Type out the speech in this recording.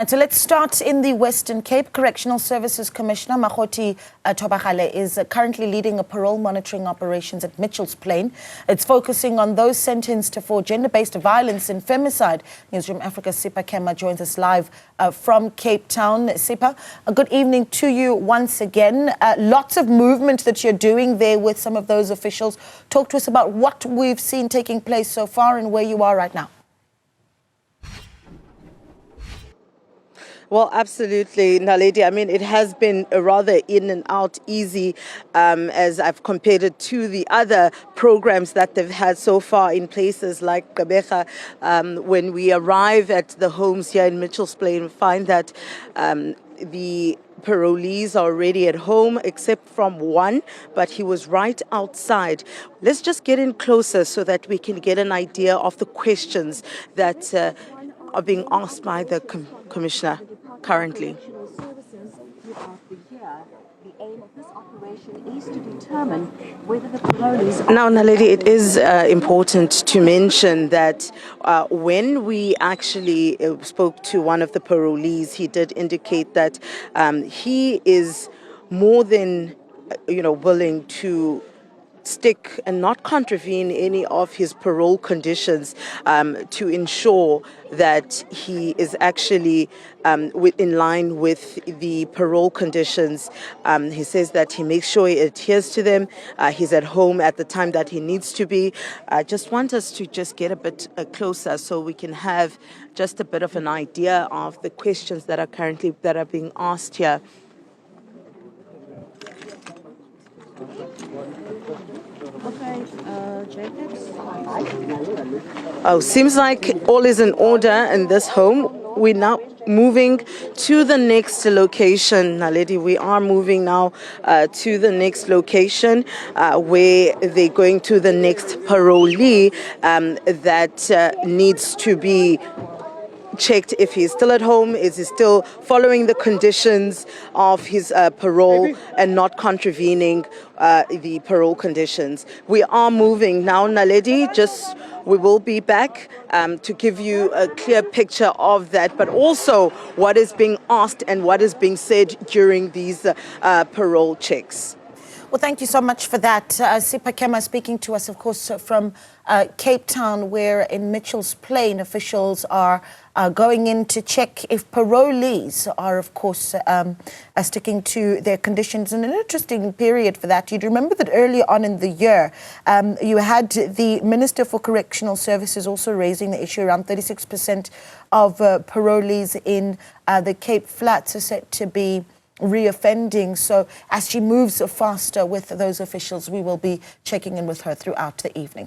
And so let's start in the Western Cape. Correctional Services Commissioner Makgothi Thobakgale is currently leading a parole monitoring operations at Mitchell's Plain. It's focusing on those sentenced for gender-based violence and femicide. Newzroom Afrika's Sipha Kema joins us live from Cape Town. Sipha, a good evening to you once again. Lots of movement that you're doing there with some of those officials. Talk to us about what we've seen taking place so far and where you are right now. Well, absolutely, Naledi. I mean, it has been a rather in and out easy as I've compared it to the other programs that they've had so far in places like Gqeberha. When we arrive at the homes here in Mitchell's Plain, we find that the parolees are already at home, except from one, but he was right outside. Let's just get in closer so that we can get an idea of the questions that are being asked by the commissioner currently. Now, Naledi, it is important to mention that when we actually spoke to one of the parolees, he did indicate that he is more than willing to stick and not contravene any of his parole conditions to ensure that he is actually in line with the parole conditions. He says that he makes sure he adheres to them. He's at home at the time that he needs to be. I just want us to just get a bit closer so we can have just a bit of an idea of the questions that are being asked here. Oh, seems like all is in order in this home. We're now moving to the next location, Naledi. We are moving now to the next location where they're going to the next parolee that needs to be checked if he's still at home, is he still following the conditions of his parole and not contravening the parole conditions. We are moving now, Naledi. We will be back to give you a clear picture of that, but also what is being asked and what is being said during these parole checks. Well, thank you so much for that. Sipha Kema speaking to us, of course, from Cape Town, where in Mitchell's Plain, officials are going in to check if parolees are, of course, sticking to their conditions. And an interesting period for that. You'd remember that earlier on in the year, you had the Minister for Correctional Services also raising the issue around 36% of parolees in the Cape Flats are set to be reoffending. So as she moves faster with those officials, we will be checking in with her throughout the evening.